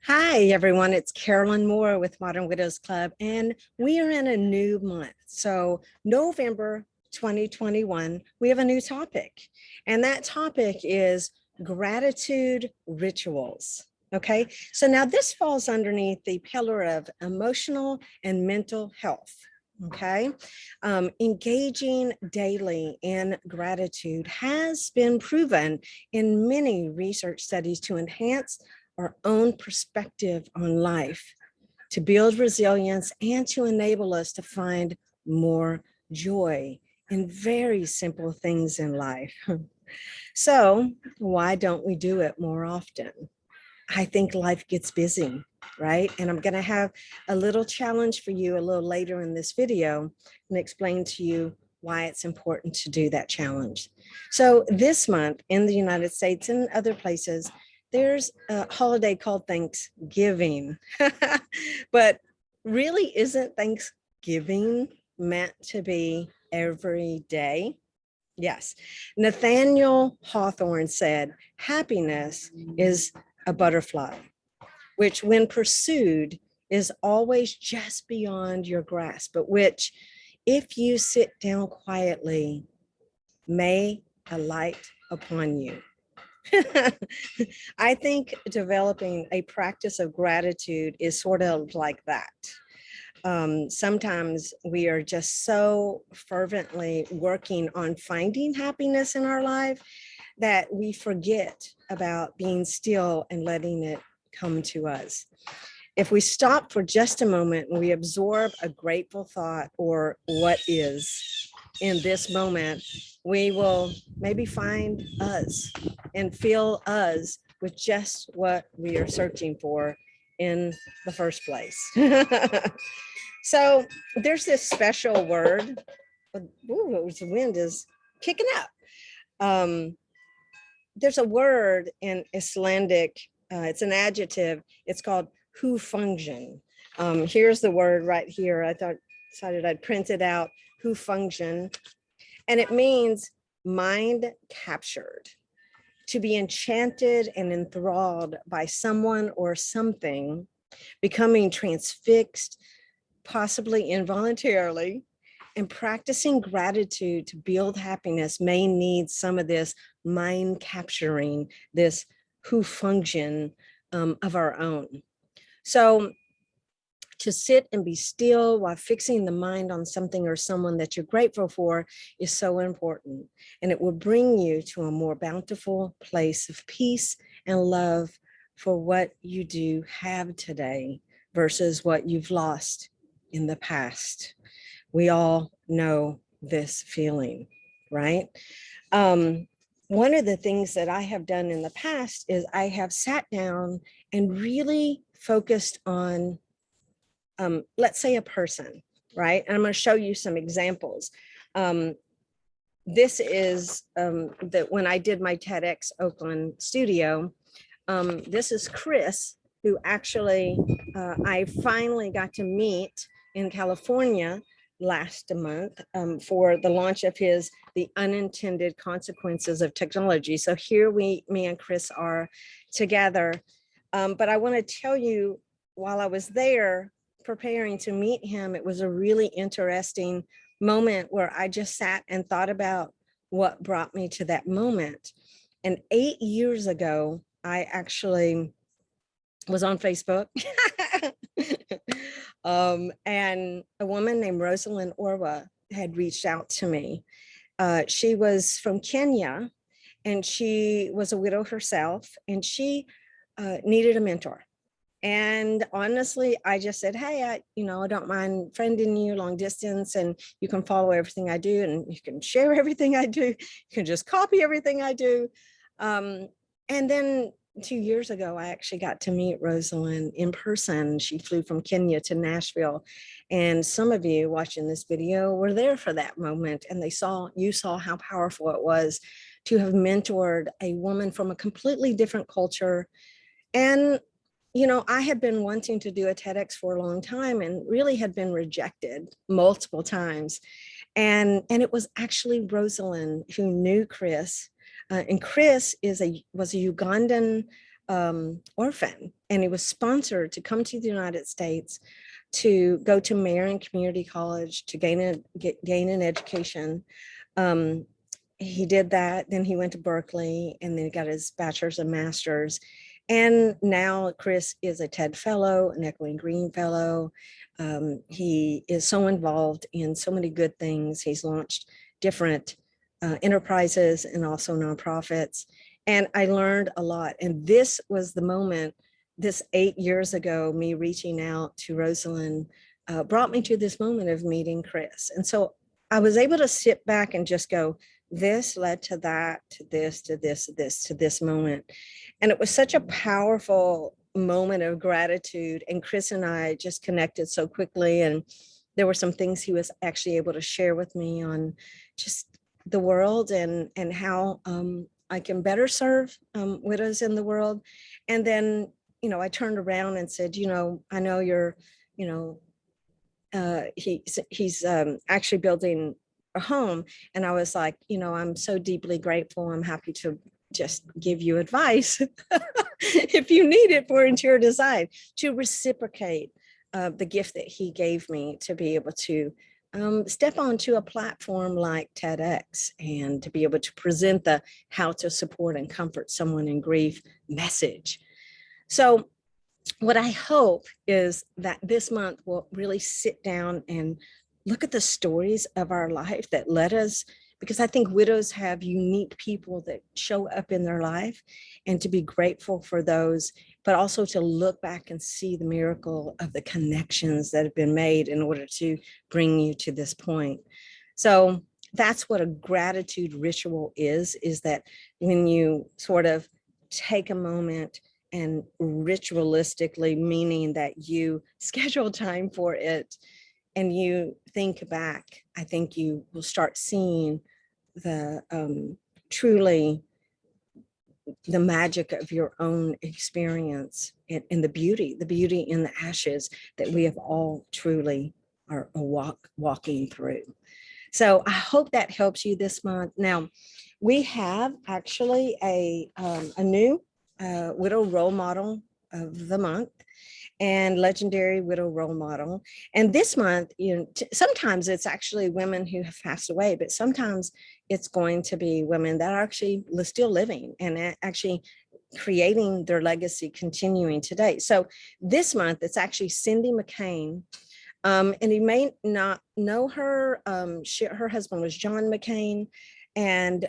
Hi, everyone. It's Carolyn Moore with Modern Widows Club, and we are in a new month. So, November 2021, we have a new topic, and that topic is gratitude rituals. Okay, so now this falls underneath the pillar of emotional and mental health. Okay, engaging daily in gratitude has been proven in many research studies to enhance our own perspective on life, to build resilience, and to enable us to find more joy in very simple things in life. So, why don't we do it more often? I think life gets busy, right? And I'm going to have a little challenge for you a little later in this video and explain to you why it's important to do that challenge. So, this month in the United States and other places, there's a holiday called Thanksgiving. But really, isn't Thanksgiving meant to be every day? Yes. Nathaniel Hawthorne said, happiness is a butterfly, which, when pursued, is always just beyond your grasp, but which, if you sit down quietly, may alight upon you. I think developing a practice of gratitude is sort of like that. Sometimes we are just so fervently working on finding happiness in our life that we forget about being still and letting it come to us. If we stop for just a moment and we absorb a grateful thought or what is in this moment, we will maybe find us and feel us with just what we are searching for in the first place. So there's this special word. Ooh, the wind is kicking up. There's a word in Icelandic, it's an adjective, it's called hugfangin. Here's the word right here. Decided I'd print it out, hugfangin, and it means mind captured, to be enchanted and enthralled by someone or something, becoming transfixed, possibly involuntarily. And practicing gratitude to build happiness may need some of this mind capturing, this hugfangin of our own. So, to sit and be still while fixing the mind on something or someone that you're grateful for is so important. And it will bring you to a more bountiful place of peace and love for what you do have today versus what you've lost in the past. We all know this feeling, right? One of the things that I have done in the past is I have sat down and really focused on, let's say, a person, right? And I'm going to show you some examples. This is that when I did my TEDx Oakland studio, this is Chris, who actually I finally got to meet in California last month for the launch of his The Unintended Consequences of Technology. So here me and Chris are together. But I want to tell you, while I was there preparing to meet him, it was a really interesting moment where I just sat and thought about what brought me to that moment. And 8 years ago, I actually was on Facebook. And a woman named Rosalind Orwa had reached out to me. She was from Kenya, and she was a widow herself, and she needed a mentor. And honestly, I just said, hey, I don't mind friending you long distance, and you can follow everything I do, and you can share everything I do. You can just copy everything I do. And then 2 years ago, I actually got to meet Rosalind in person. She flew from Kenya to Nashville. And some of you watching this video were there for that moment. And you saw how powerful it was to have mentored a woman from a completely different culture. And, I had been wanting to do a TEDx for a long time and really had been rejected multiple times. And it was actually Rosalind who knew Chris. And Chris was a Ugandan orphan, and he was sponsored to come to the United States to go to Marion Community College to gain an education. He did that. Then he went to Berkeley, and then he got his bachelor's and master's. And now Chris is a TED Fellow, an Echoing Green Fellow. He is so involved in so many good things. He's launched different enterprises and also nonprofits. And I learned a lot. And this was the moment, this 8 years ago, me reaching out to Rosalind brought me to this moment of meeting Chris. And so I was able to sit back and just go, this led to that, to this, to this, to this, to this moment. And it was such a powerful moment of gratitude. And Chris and I just connected so quickly. And there were some things he was actually able to share with me on just the world and how I can better serve widows in the world. And then, I turned around and said, I know you're, he's actually building a home. And I was like, I'm so deeply grateful. I'm happy to just give you advice if you need it for interior design, to reciprocate the gift that he gave me to be able to step onto a platform like TEDx and to be able to present the how to support and comfort someone in grief message. So what I hope is that this month we'll really sit down and look at the stories of our life that led us, because I think widows have unique people that show up in their life, and to be grateful for those, but also to look back and see the miracle of the connections that have been made in order to bring you to this point. So that's what a gratitude ritual is that when you sort of take a moment and ritualistically, meaning that you schedule time for it and you think back, I think you will start seeing the truly the magic of your own experience and the beauty in the ashes that we have all truly are walking through. So I hope that helps you this month. Now, we have actually a new widow role model of the month and legendary widow role model. And this month, sometimes it's actually women who have passed away, but sometimes it's going to be women that are actually still living and actually creating their legacy continuing today. So this month, it's actually Cindy McCain. And you may not know her. Her husband was John McCain. And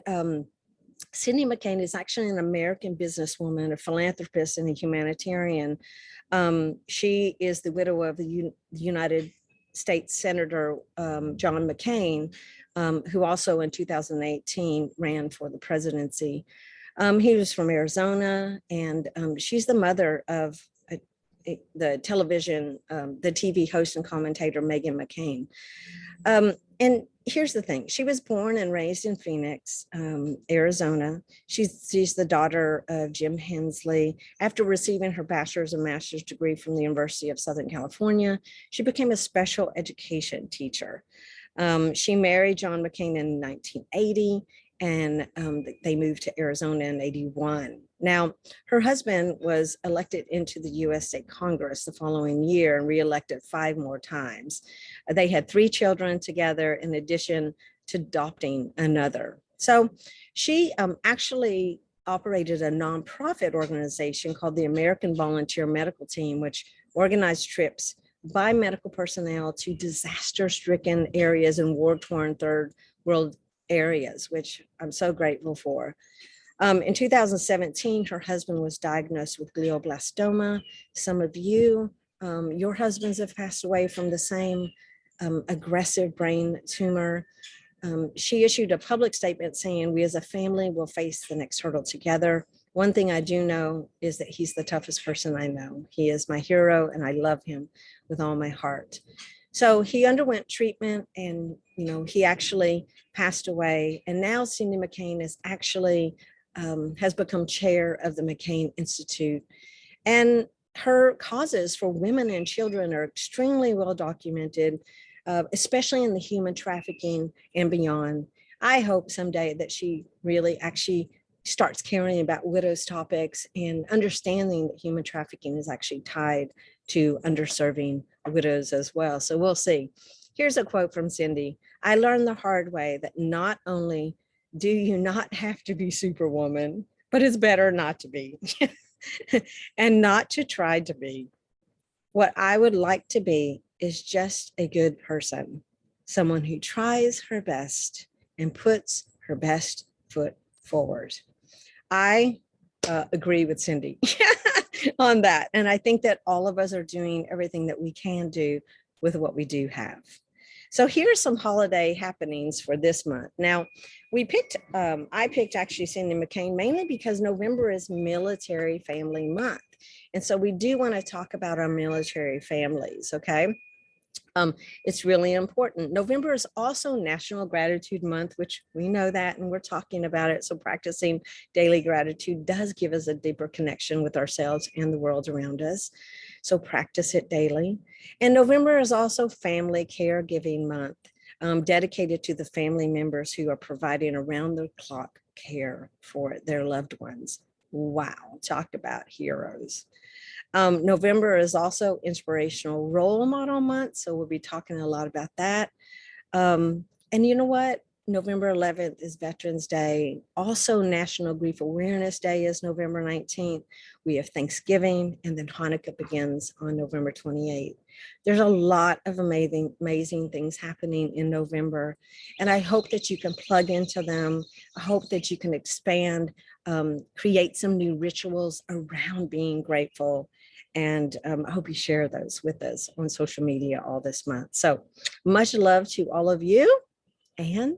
Cindy McCain is actually an American businesswoman, a philanthropist, and a humanitarian. She is the widow of the United States Senator John McCain, who also in 2018 ran for the presidency. He was from Arizona, and she's the mother of the television, the TV host and commentator Meghan McCain. And here's the thing. She was born and raised in Phoenix, Arizona. She's the daughter of Jim Hensley. After receiving her bachelor's and master's degree from the University of Southern California, she became a special education teacher. She married John McCain in 1980, and they moved to Arizona in 81. Now, her husband was elected into the U.S. State Congress the following year and reelected 5 more times. They had 3 children together in addition to adopting another. So she actually operated a nonprofit organization called the American Volunteer Medical Team, which organized trips by medical personnel to disaster-stricken areas in war-torn third world areas, which I'm so grateful for. In 2017, her husband was diagnosed with glioblastoma. Some of you, your husbands have passed away from the same aggressive brain tumor. She issued a public statement saying, "We as a family will face the next hurdle together. One thing I do know is that he's the toughest person I know. He is my hero, and I love him with all my heart." So he underwent treatment, and he actually passed away. And now Cindy McCain is actually has become chair of the McCain Institute. And her causes for women and children are extremely well documented, especially in the human trafficking and beyond. I hope someday that she really actually starts caring about widows topics and understanding that human trafficking is actually tied to underserving widows as well. So we'll see. Here's a quote from Cindy. I learned the hard way that not only do you not have to be Superwoman, but it's better not to be and not to try to be. What I would like to be is just a good person, someone who tries her best and puts her best foot forward. I agree with Cindy on that. And I think that all of us are doing everything that we can do with what we do have. So here's some holiday happenings for this month. Now, I picked actually Cindy McCain mainly because November is Military Family Month. And so we do want to talk about our military families, okay? It's really important. November is also National Gratitude Month, which we know that and we're talking about it. So practicing daily gratitude does give us a deeper connection with ourselves and the world around us. So practice it daily. And November is also Family Caregiving Month, dedicated to the family members who are providing around the clock care for their loved ones. Wow, talk about heroes. November is also Inspirational Role Model Month, so we'll be talking a lot about that. And you know what? November 11th is Veterans Day. Also, National Grief Awareness Day is November 19th. We have Thanksgiving, and then Hanukkah begins on November 28th. There's a lot of amazing things happening in November, and I hope that you can plug into them. I hope that you can expand, create some new rituals around being grateful. And I hope you share those with us on social media all this month. So much love to all of you. And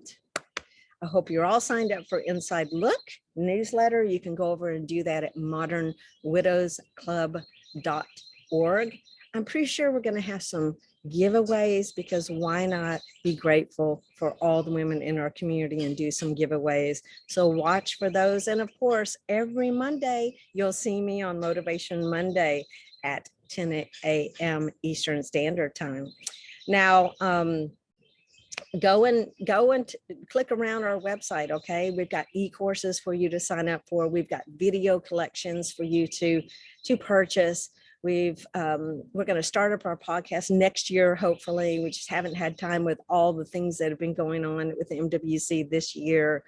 I hope you're all signed up for Inside Look newsletter. You can go over and do that at modernwidowsclub.org. I'm pretty sure we're going to have some giveaways because why not be grateful for all the women in our community and do some giveaways. So watch for those. And of course, every Monday, you'll see me on Motivation Monday at 10 a.m. Eastern Standard Time. Now, go and click around our website. Okay, we've got e-courses for you to sign up for. We've got video collections for you to purchase. We're going to start up our podcast next year, hopefully. We just haven't had time with all the things that have been going on with the MWC this year.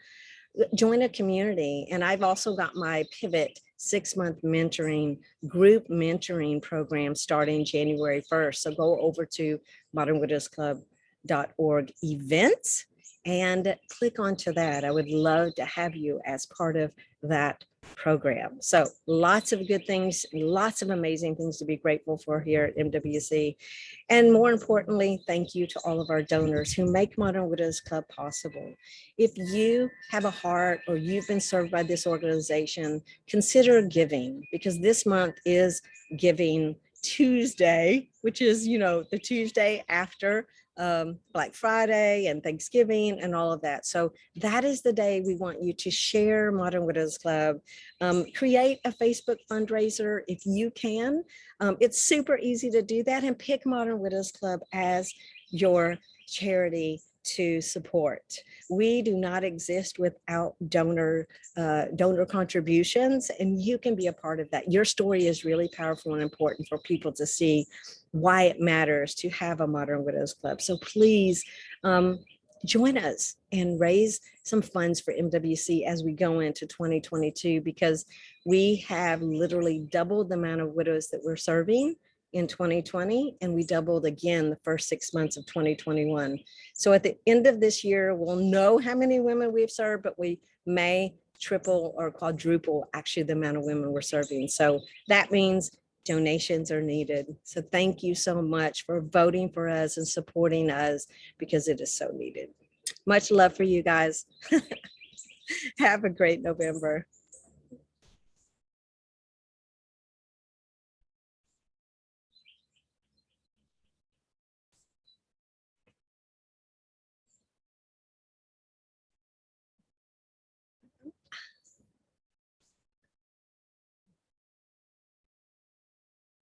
Join a community. And I've also got my Pivot 6-month group mentoring program starting January 1st. So go over to modernwidowsclub.org events and click onto that. I would love to have you as part of that program. So lots of good things, lots of amazing things to be grateful for here at MWC. And more importantly, thank you to all of our donors who make Modern Widows Club possible. If you have a heart or you've been served by this organization, consider giving, because this month is Giving Tuesday, which is, the Tuesday after Black Friday and Thanksgiving and all of that. So that is the day we want you to share Modern Widows Club. Create a Facebook fundraiser if you can. It's super easy to do that, and pick Modern Widows Club as your charity to support. We do not exist without donor contributions, and you can be a part of that. Your story is really powerful and important for people to see why it matters to have a Modern Widows Club. So please join us and raise some funds for MWC as we go into 2022, because we have literally doubled the amount of widows that we're serving in 2020, and we doubled again the first 6 months of 2021. So at the end of this year, we'll know how many women we've served, but we may triple or quadruple actually the amount of women we're serving. So that means donations are needed. So thank you so much for voting for us and supporting us, because it is so needed. Much love for you guys. Have a great November.